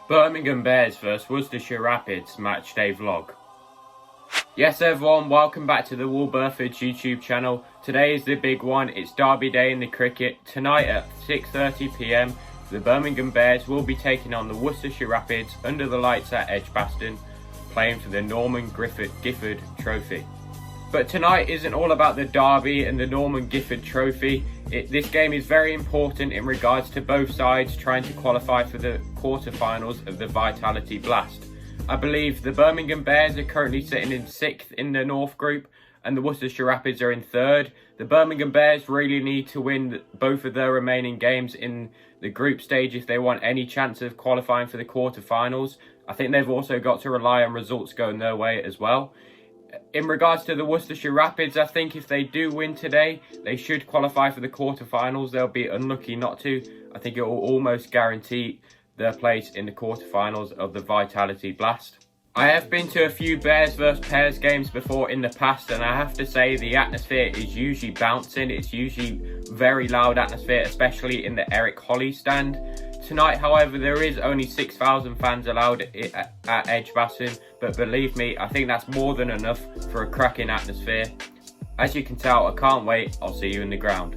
Birmingham Bears vs Worcestershire Rapids matchday vlog. Yes everyone, welcome back to the Wolverhampton YouTube channel. Today is the big one, it's Derby Day in the cricket. Tonight at 6:30 PM, the Birmingham Bears will be taking on the Worcestershire Rapids under the lights at Edgbaston, playing for the Norman Gifford Trophy. But tonight isn't all about the Derby and the Norman Gifford Trophy. This game is very important in regards to both sides trying to qualify for the quarterfinals of the Vitality Blast. I believe the Birmingham Bears are currently sitting in 6th in the North Group and the Worcestershire Rapids are in 3rd. The Birmingham Bears really need to win both of their remaining games in the group stage if they want any chance of qualifying for the quarterfinals. I think they've also got to rely on results going their way as well. In regards to the Worcestershire Rapids, I think if they do win today, they should qualify for the quarterfinals. They'll be unlucky not to. I think it will almost guarantee their place in the quarterfinals of the Vitality Blast. I have been to a few Bears vs Pairs games before in the past, and I have to say the atmosphere is usually bouncing. It's usually very loud atmosphere, especially in the Eric Holly stand. Tonight, however, there is only 6,000 fans allowed at Edgbaston, but believe me, I think that's more than enough for a cracking atmosphere. As you can tell, I can't wait. I'll see you in the ground.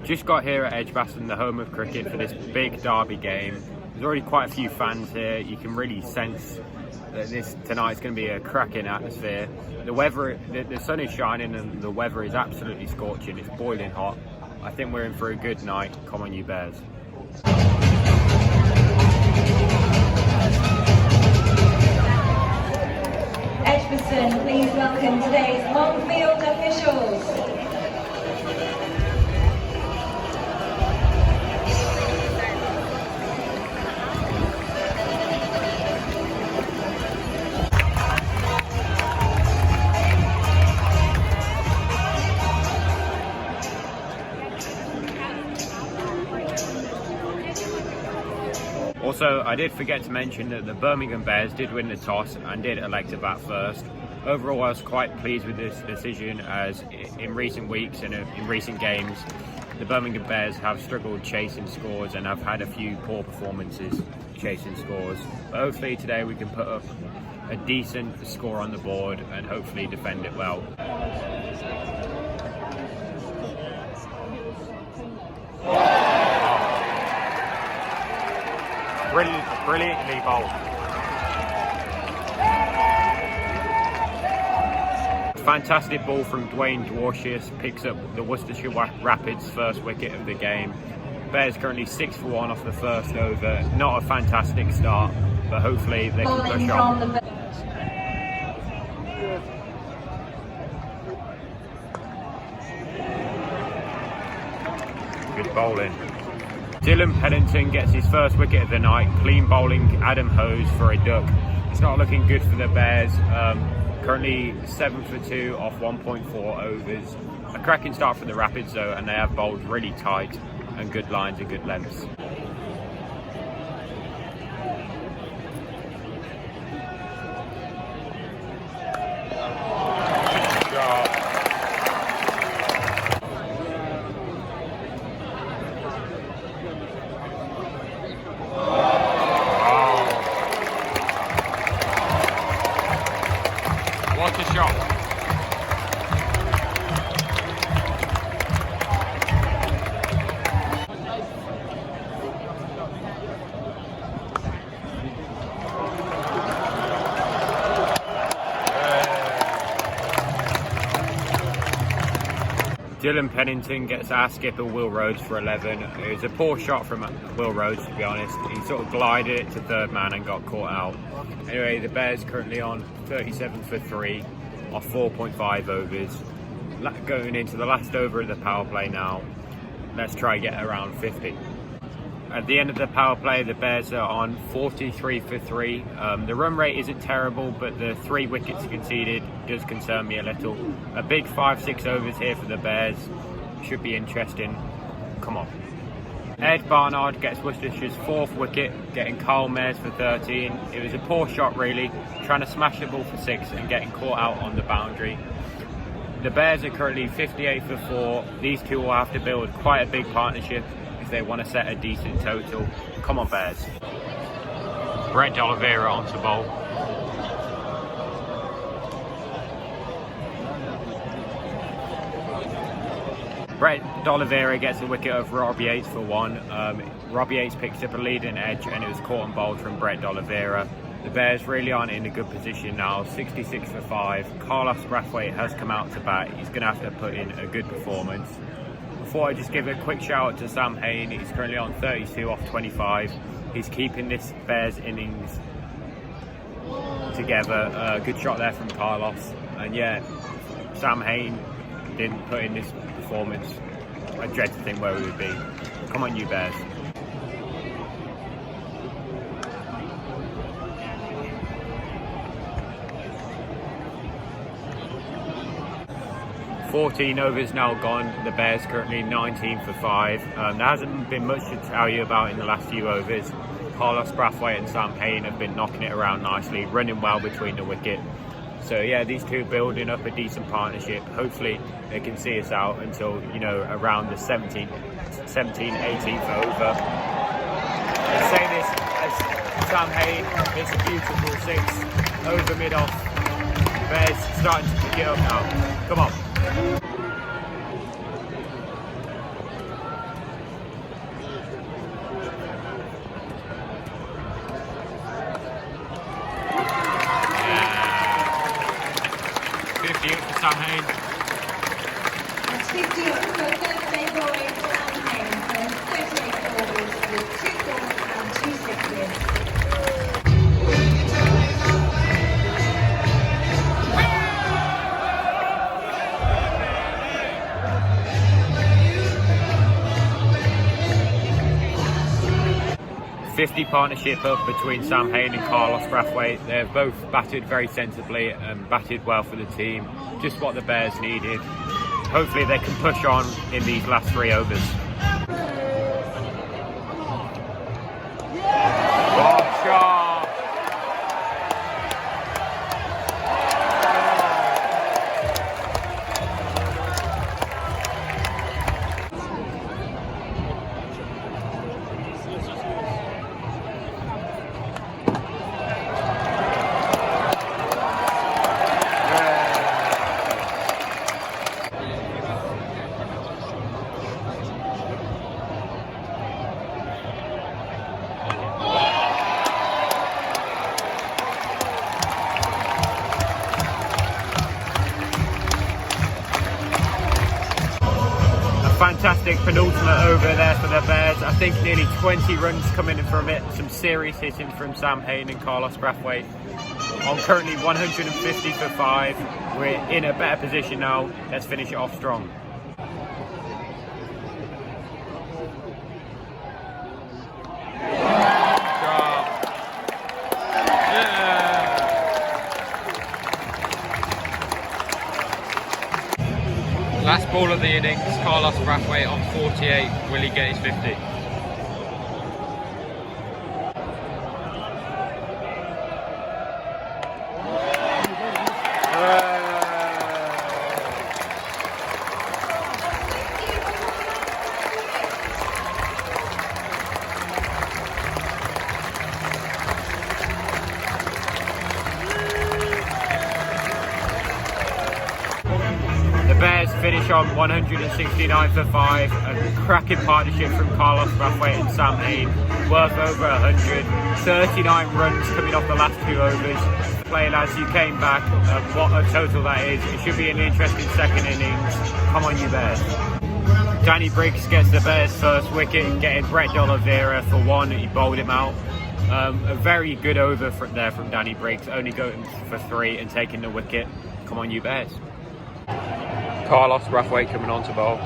Just got here at Edgbaston, the home of cricket, for this big derby game. There's already quite a few fans here. You can really sense that tonight's going to be a cracking atmosphere. The weather, the sun is shining and the weather is absolutely scorching. It's boiling hot. I think we're in for a good night. Come on, you Bears. Edgbaston, please welcome today's on-field officials. Also, I did forget to mention that the Birmingham Bears did win the toss and did elect to bat first. Overall, I was quite pleased with this decision, as in recent weeks and in recent games, the Birmingham Bears have struggled chasing scores and have had a few poor performances chasing scores. But hopefully today we can put up a decent score on the board and hopefully defend it well. Brilliantly bowled. Fantastic ball from Dwayne Dwarcius, picks up the Worcestershire Rapids' first wicket of the game. Bears currently 6 for 1 off the first over. Not a fantastic start, but hopefully they can push on. Good bowling. Dylan Pennington gets his first wicket of the night, clean bowling Adam Hose for a duck. It's not looking good for the Bears. Currently 7 for 2 off 1.4 overs. A cracking start for the Rapids though, and they have bowled really tight and good lines and good lengths. Dylan Pennington gets our skipper Will Rhodes for 11. It was a poor shot from Will Rhodes, to be honest. He sort of glided it to third man and got caught out. Anyway, the Bears currently on 37 for 3 off 4.5 overs. Going into the last over of the power play now. Let's try get around 50. At the end of the power play, the Bears are on 43 for 3. The run rate isn't terrible, but the 3 wickets conceded does concern me a little. A big 5-6 overs here for the Bears. Should be interesting. Come on. Ed Barnard gets Worcestershire's 4th wicket, getting Carl Mayers for 13. It was a poor shot really, trying to smash the ball for 6 and getting caught out on the boundary. The Bears are currently 58 for 4. These two will have to build quite a big partnership if they want to set a decent total. Come on, Bears. Brett D'Oliveira onto bowl. Brett D'Oliveira gets a wicket of Robbie Yates for 1. Robbie Yates picks up a leading edge and it was caught and bowled from Brett D'Oliveira. The Bears really aren't in a good position now, 66 for 5. Carlos Brathwaite has come out to bat. He's going to have to put in a good performance. Before I just give a quick shout out to Sam Hain, he's currently on 32 off 25. He's keeping this Bears innings together. Good shot there from Carlos. And yeah, Sam Hain didn't put in this performance. I dread to think where we would be. Come on, you Bears. "14 overs now gone. The Bears currently 19 for 5. There hasn't been much to tell you about in the last few overs. Carlos Brathwaite and Sam Hain have been knocking it around nicely, running well between the wicket. So yeah, these two building up a decent partnership. Hopefully they can see us out until, you know, around the 17th, 18th over. Let's say this as Sam Hain hits a beautiful 6 over mid-off. Bears starting to pick it up now. Come on. For Sam Hain. That's 50 up for Thursday boy Sam Hain from 38 overs with 2 fours and 2 sixes. 50 partnership up between Sam Hain and Carlos Brathwaite. They've both batted very sensibly and batted well for the team. Just what the Bears needed. Hopefully they can push on in these last 3 overs. Oh, shot! Fantastic penultimate over there for the Bears. I think nearly 20 runs coming in from it. Some serious hitting from Sam Hain and Carlos Brathwaite. I'm currently 150 for 5. We're in a better position now. Let's finish it off strong. Last ball of the innings, Carlos Brathwaite on 48. Will he get his 50? Bears finish on 169 for 5. A cracking partnership from Carlos Brathwaite and Sam Hain, worth over 100. 39 runs coming off the last 2 overs. playing as you came back. What a total that is. It should be an interesting second innings. Come on, you Bears. Danny Briggs gets the Bears' first wicket, getting Brett D'Oliveira for one. He bowled him out. A very good over from Danny Briggs, only going for 3 and taking the wicket. Come on, you Bears. Carlos Brathwaite coming on to bowl.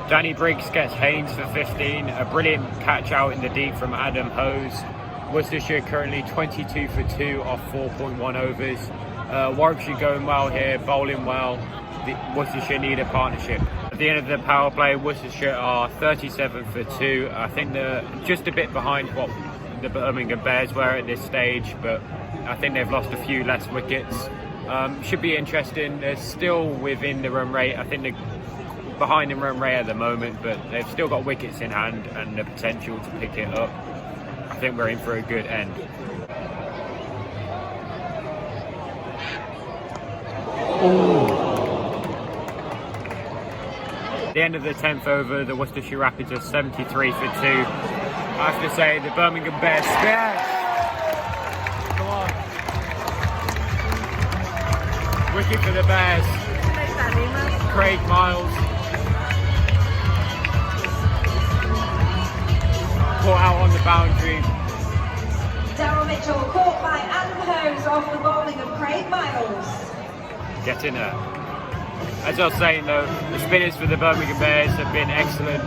Danny Briggs gets Haynes for 15, a brilliant catch out in the deep from Adam Hose. Worcestershire currently 22 for 2 off 4.1 overs. Warwickshire going well here, bowling well. Worcestershire need a partnership. At the end of the power play, Worcestershire are 37 for 2. I think they're just a bit behind what the Birmingham Bears were at this stage, but I think they've lost a few less wickets. Should be interesting. They're still within the run rate. I think they're behind the run rate at the moment, but they've still got wickets in hand and the potential to pick it up. I think we're in for a good end. At the end of the 10th over, the Worcestershire Rapids are 73 for 2. I have to say, the Birmingham Bears scared. Come on. Wicket for the Bears. Craig Miles. Caught out on the boundary. Daryl Mitchell caught by Adam Hose off the bowling of Craig Miles. Get in there. As I was saying though, the spinners for the Birmingham Bears have been excellent.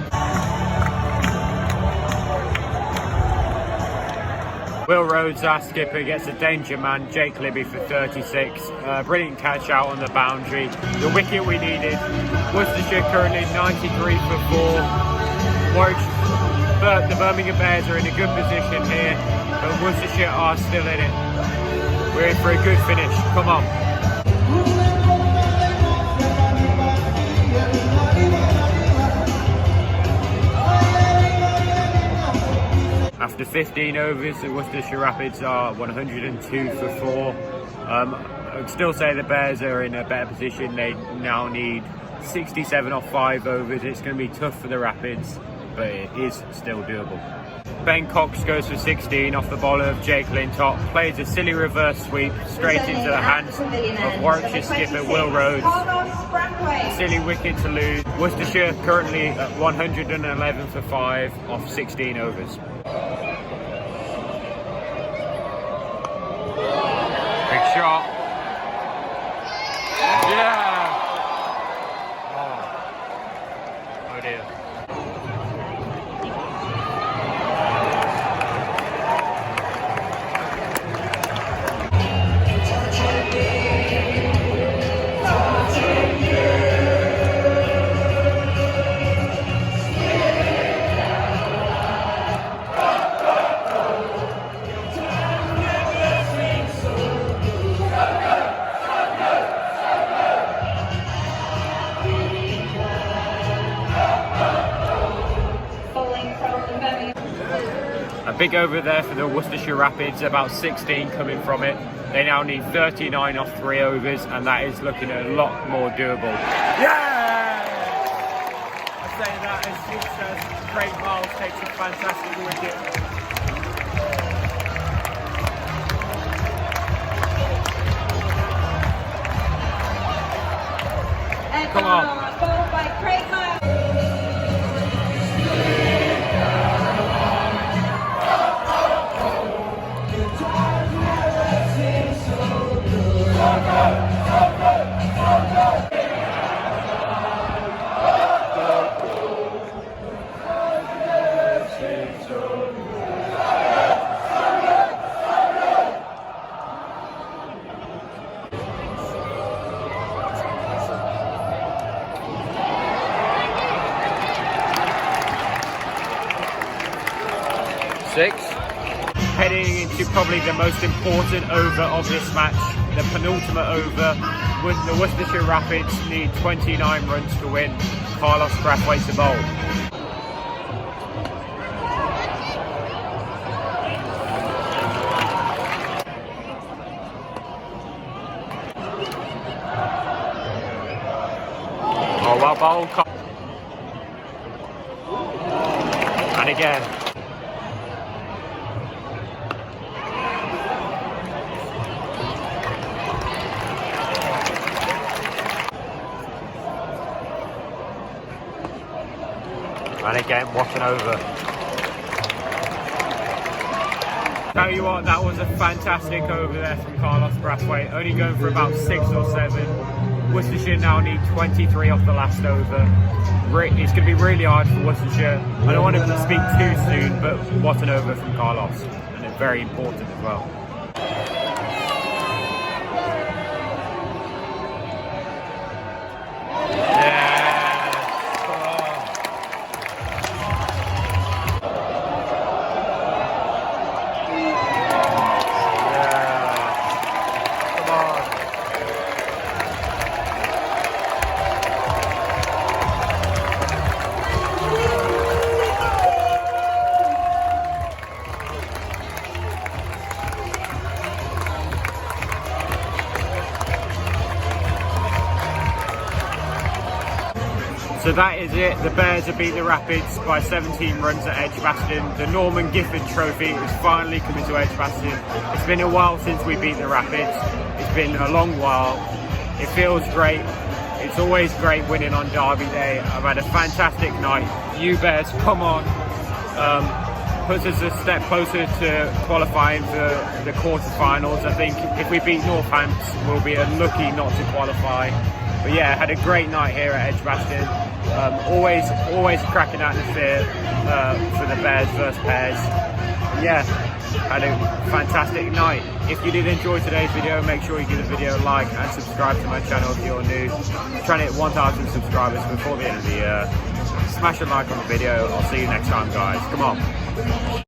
Will Rhodes, our skipper, gets a danger man, Jake Libby for 36. Brilliant catch out on the boundary. The wicket we needed. Worcestershire currently 93 for 4. But the Birmingham Bears are in a good position here, but Worcestershire are still in it. We're in for a good finish. Come on. After 15 overs, the Worcestershire Rapids are 102 for 4. I would still say the Bears are in a better position. They now need 67 off 5 overs. It's going to be tough for the Rapids, but it is still doable. Ben Cox goes for 16 off the bowler of Jake Lintop, plays a silly reverse sweep straight into the hands of Warwickshire skipper Will Rhodes. Silly wicket to lose. Worcestershire currently at 111 for 5 off 16 overs. Big shot. Yeah! Oh dear. A big over there for the Worcestershire Rapids, about 16 coming from it. They now need 39 off 3 overs, and that is looking a lot more doable. Yeah! I say that as soon as Craig Miles takes a fantastic wicket. Come on. Bowled by Craig Miles. Six. Heading into probably the most important over of this match, the penultimate over. The Worcestershire Rapids need 29 runs to win. Carlos Brathwaite to bowl. Well bowled. And again. And again, what an over. Tell you what, that was a fantastic over there from Carlos Brathwaite, only going for about 6 or 7. Worcestershire now need 23 off the last over. It's going to be really hard for Worcestershire. I don't want to speak too soon, but what an over from Carlos, and it's very important as well. So that is it. The Bears have beat the Rapids by 17 runs at Edgbaston. The Norman Gifford Trophy is finally coming to Edgbaston. It's been a while since we beat the Rapids. It's been a long while. It feels great. It's always great winning on Derby Day. I've had a fantastic night. You Bears, come on. Puts us a step closer to qualifying for the quarterfinals. I think if we beat Northampton, we'll be unlucky not to qualify. But yeah, had a great night here at Edgbaston. Always a cracking atmosphere for the Bears versus Pears. Yeah, had a fantastic night. If you did enjoy today's video, make sure you give the video a like and subscribe to my channel if you're new. I'm trying to hit 1,000 subscribers before the end of the year. Smash a like on the video. I'll see you next time, guys. Come on.